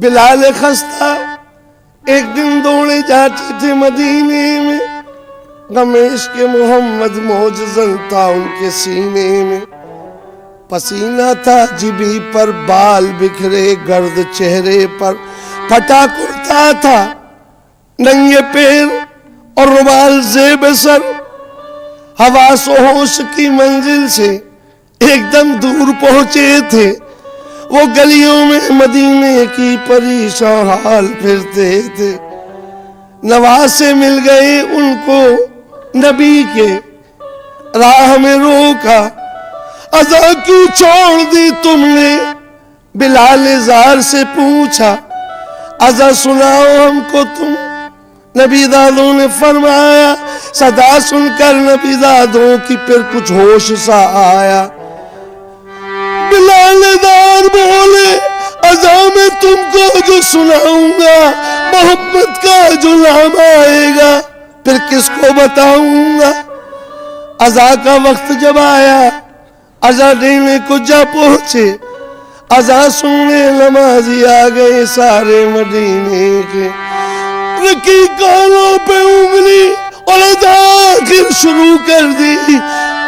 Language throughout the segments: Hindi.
बिलाल खस्ता एक दिन दौड़े जाते थे मदीने में, गमेश के मोहम्मद मौजज़न था उनके सीने में। पसीना था जिभी पर, बाल बिखरे गर्द चेहरे पर, फटा कुर्ता था, नंगे पैर और रुमाल ज़ेब सर। हवास होश की मंजिल से एकदम दूर पहुंचे थे, वो गलियों में मदीने की परेशान हाल फिरते थे। नवासे मिल गए उनको नबी के, राह में रोका, अज़ा क्यों छोड़ दी तुमने? बिलाल ज़ार से पूछा, अज़ा सुनाओ हमको तुम। नबी दादों ने फरमाया, सदा सुनकर नबी दादों की फिर कुछ होश सा आया। बिलाल ज़ार बोले, अज़ा मैं तुमको जो सुनाऊंगा मोहब्बत का जो नाम आएगा, फिर किसको बताऊंगा? अज़ा का वक्त जब आया, अज़ा देने को जा पहुंचे, अज़ा सुनने नमाजी आ गए सारे मदीने के। रखी कानों पे उंगली और अज़ा आखिर शुरू कर दी।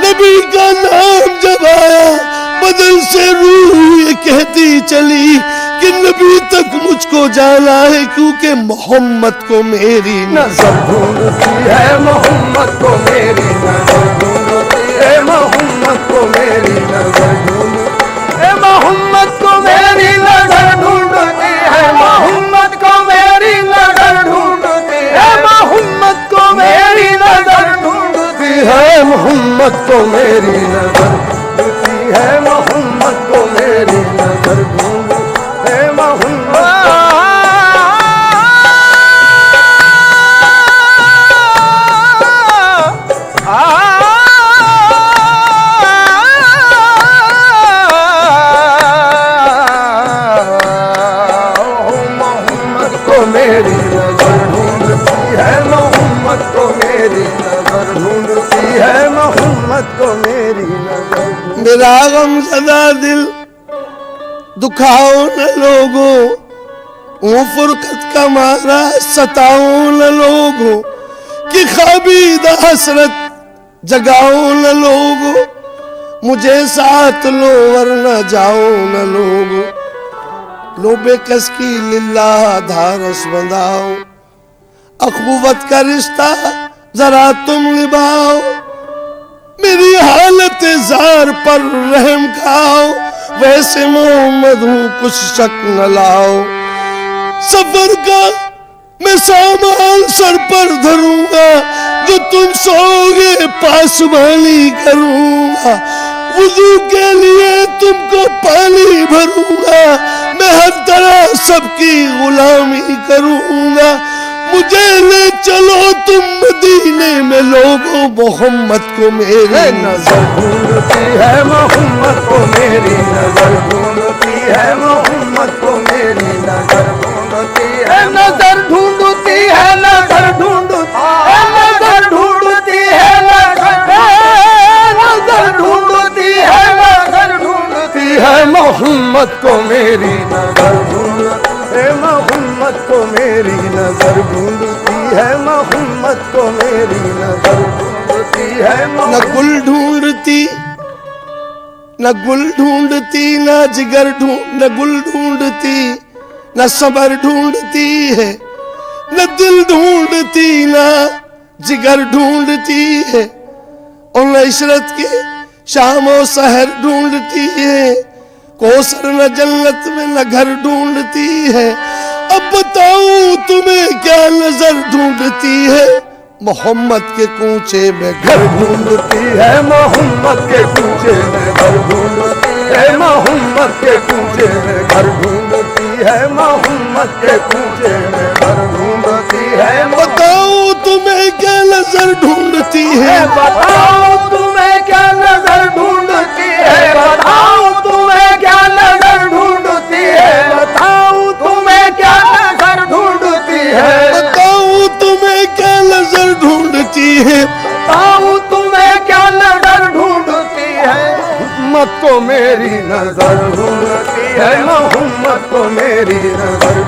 नबी का नाम जब आया, बदन से रूह ये कहती चली कि नबी तक मुझको जाना है, क्योंकि मोहम्मद को मेरी नजर ढूंढती है, मोहम्मद को मेरी नजर ढूंढती है, मोहम्मद को मेरी नजर ढूंढती है, मोहम्मद को मेरी नजर ढूंढती है, मोहम्मद को मेरी नजर ढूंढती है, मोहम्मद को मेरी नजर ढूंढती है, मोहम्मद को मेरी नजर ढूंढती है, मोहम्मद को मेरी नजर ढूंढती है, मोहम्मद। मेरी नजर ढूंढती है, मोहम्मद को मेरी नजर ढूंढती है, मोहम्मद को मेरी नजर। मेरा गम सदा दिल दुखाओ न लोगो, वो फुरकत का मारा सताओ न लोगो, कि ख्वाबीदा हसरत जगाओ न लोगो, मुझे साथ लो वरना जाओ न लोगो। लो बेकस की लिल्लाह धारस बंधाओ, अखुवत का रिश्ता जरा तुम निभाओ, मेरी हालत जार पर रहम खाओ, वैसे मोहम्मद हूँ कुछ शक न लाओ। सफर का मैं सामान सर पर धरूंगा, जो तुम सोओगे पासबानी करूंगा, वुजू के लिए तुमको पानी भरूंगा, मैं हर तरह सबकी गुलामी करूंगा। मुझे ले चलो तुम मदीने में लोगों, मोहम्मद को मेरी नजर ढूंढती है, मोहम्मद को मेरी नजर ढूंढती है, मोहम्मद को मेरी नजर ढूंढती है, नजर ढूंढती है, नजर ढूंढती है, नजर ढूंढती है, नजर ढूंढती है, नजर ढूंढती है, मोहम्मद को मेरी नजर ढूंढती है, मोहम्मद को मेरी नजर ढूंढती है, मोहम्मद को मेरी नजर ढूंढती है। न गुल ढूंढती, न गुल ढूंढती, न जिगर ढूंढ, न गुल ढूंढती, न सबर ढूंढती है, न दिल ढूंढती, न जिगर ढूंढती है, और न इशरत के शामो सहर ढूंढती है, कोसर न जन्नत में न घर ढूंढती है। अब बताऊं तुम्हें क्या नजर ढूंढती है, मोहम्मद के कूचे में घर ढूंढती है, मोहम्मद के कूचे में घर ढूंढती है, मोहम्मद के कूचे में घर ढूंढती है, मोहम्मद के कूचे में घर ढूंढती है। बताओ तुम्हें क्या नजर ढूंढती है, बताओ तुम्हें क्या नजर ढूंढती है, बताओ तुम्हें क्या नजर ढूंढती है, बताओ तुम्हें क्या नजर ढूंढती है, बताओ तुम्हें क्या नजर ढूंढती है, बताओ तुम्हें क्या नजर ढूंढती है, मोहम्मद को मेरी नजर ढूंढती है, मोहम्मद को मेरी नजर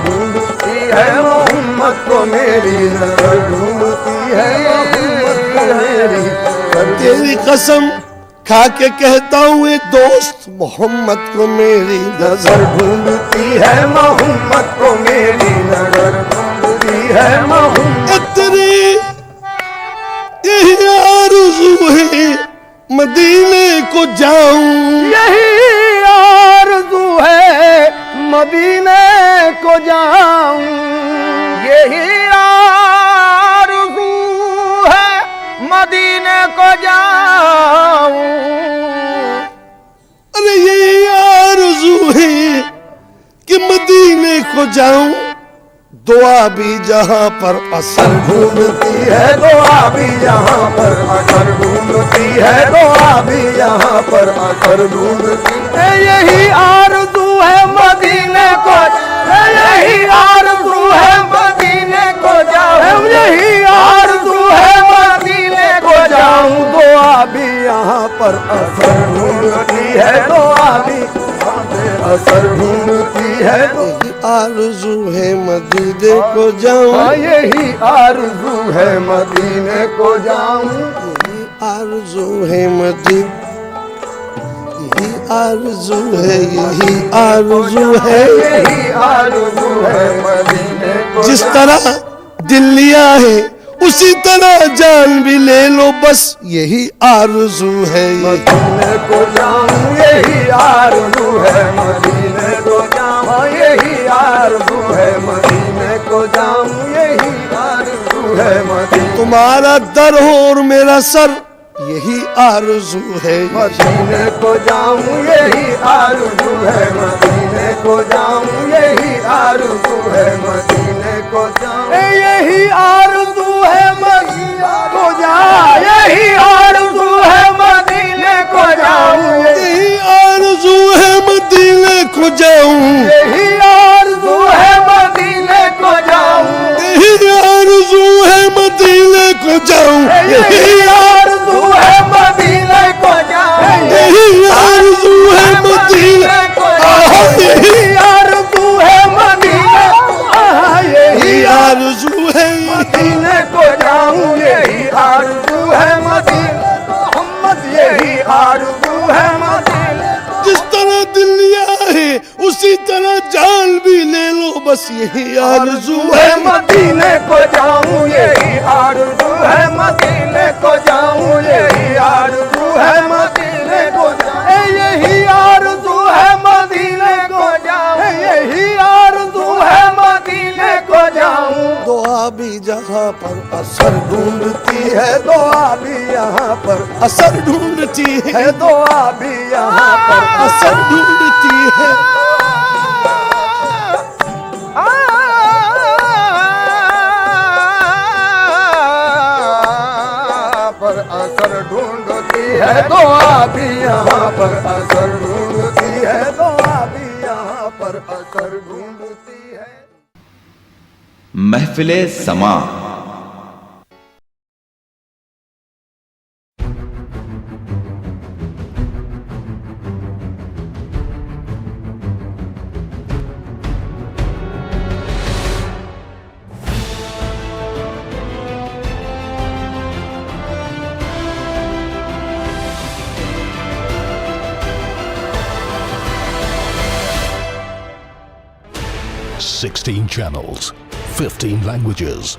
कसम खा के कहता हूँ ए दोस्त, मोहम्मद को मेरी नजर ढूंढती है, मोहम्मद को मेरी नजर ढूंढती है, मोहम्मद तेरी यही आरज़ू है मदीने को जाऊं, यही आरज़ू है मदीने को जाऊं, यही आरज़ू है मदीने को जाऊं। अरे यही आरज़ू है कि मदीने को जाऊं, दुआ भी जहां पर असर ढूंढती है, दुआ भी जहां पर असर ढूंढती है, दुआ भी जहां पर असर ढूंढती है। यही आरज़ू है मदीने को, यही आरज़ू है मदीने को जाऊं, यही आरज़ू है मदीने को जाऊं, दुआ भी यहाँ पर असर ढूंढती है, दुआ भी असर ढूंढती है। यही आरज़ू है मदीने को जाऊं, यही आरज़ू है मदीने को जाऊं, यही आरज़ू है मदीने, यही आरज़ू है, यही आरज़ू है, यही आरज़ू है मदीने को। जिस तरह दिल लिया है उसी तरह जान भी ले लो, बस यही आरज़ू है, मदीने को जाऊं, यही आरज़ू है मदीने को जाऊं, यही आरज़ू है मदीने को जाऊं, यही आरज़ू है मदीने। तुम्हारा दर हो और मेरा सर, यही आरज़ू है, मदीने को जाऊं, यही आरज़ू है मदीने को जाऊं, यही आरज़ू है मदीने को जाऊं, यही आरज़ू है मदीने को जाऊं, यही आरज़ू है मदीने को जाऊं, यही आरज़ू है मदीने को जाऊं, यही आरज़ू है मदीने को जाऊं, यही आरज़ू है मदीने को जाऊं, यही आरज़ू है मदीने को जाऊं, यही आरज़ू है मदीने को जाऊं, यही आरज़ू है मदीने, यही आरज़ू है मदीने को जाऊं, यही आरज़ू है मदीने, मोहम्मद यही आरज़ू है मदीने। जिस तरह दिल लिया है उसी तरह जान भी ले लो, बस यही आरज़ू है मदीने को जाऊं, यही आरज़ू है मदीने को जाऊं, यही आरज़ू है मदीने को जाऊं, यही आरज़ू है मदीने को जाऊं, यही आरज़ू है मदीने को जाऊं। दुआ भी जहाँ पर असर ढूंढती है, दुआ भी यहाँ पर असर ढूंढती है, दुआ भी यहाँ पर असर ढूंढती है। पर असर ढूंढती है, दुआ भी यहाँ पर असर ढूंढती है, दुआ भी यहाँ पर असर ढूंढती है। महफिले समा। Sixteen channels, 15 languages,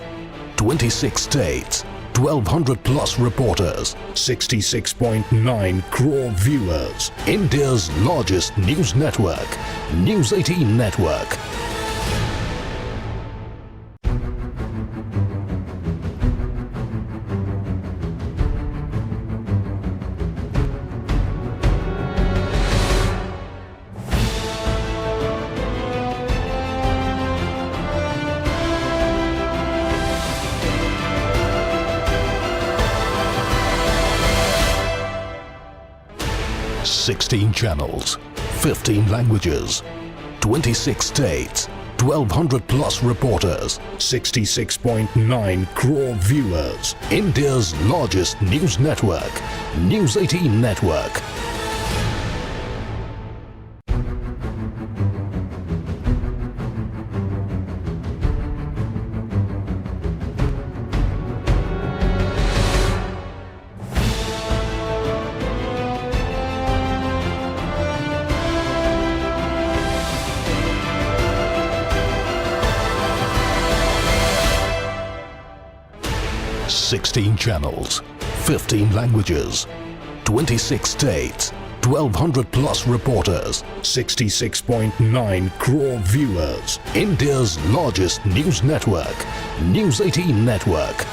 26 states, 1200 plus reporters, 66.9 crore viewers. India's largest news network, News 18 Network. Sixteen channels, 15 languages, 26 states, 1200 plus reporters, 66.9 crore viewers. India's largest news network, News 18 Network. 16 channels, 15 languages, 26 states, 1200 plus reporters, 66.9 crore viewers. India's largest news network, News 18 Network.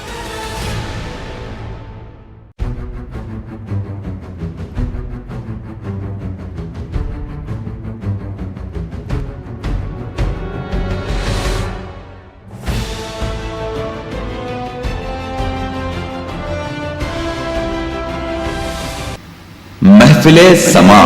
महफिले समा।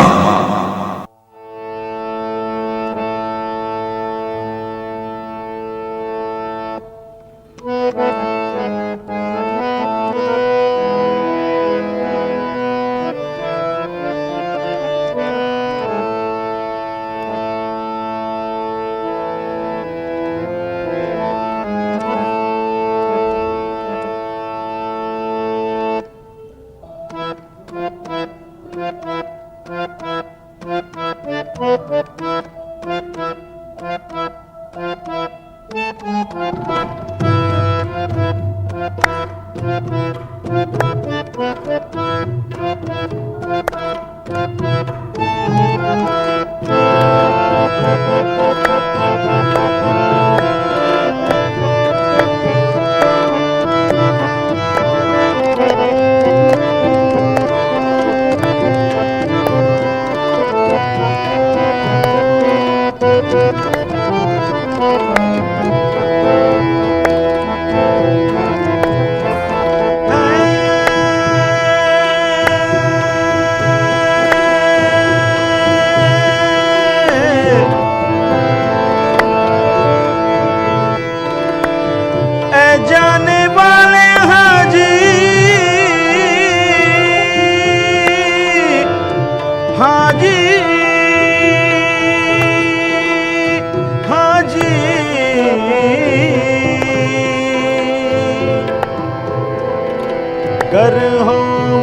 गर हो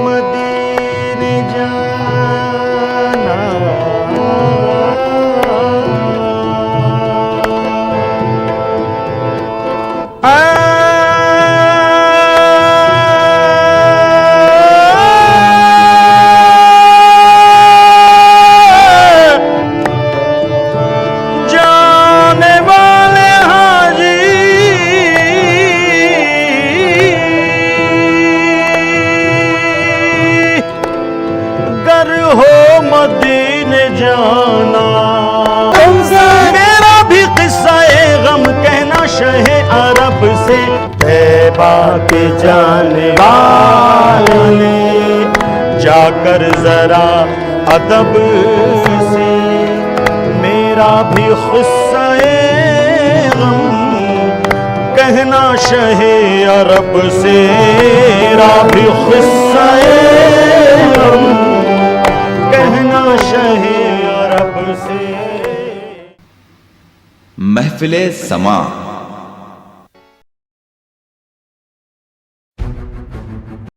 मदीने जाना, जाने वाले हाजी हो मदीने जाना। मेरा भी किस्सा गम कहना शहे अरब से, तैबा के जाने वाले जाकर जरा अदब से। मेरा भी किस्सा गम कहना शहे अरब से, मेरा भी किस्सा गम कहना शहे अरब से। महफिले समा।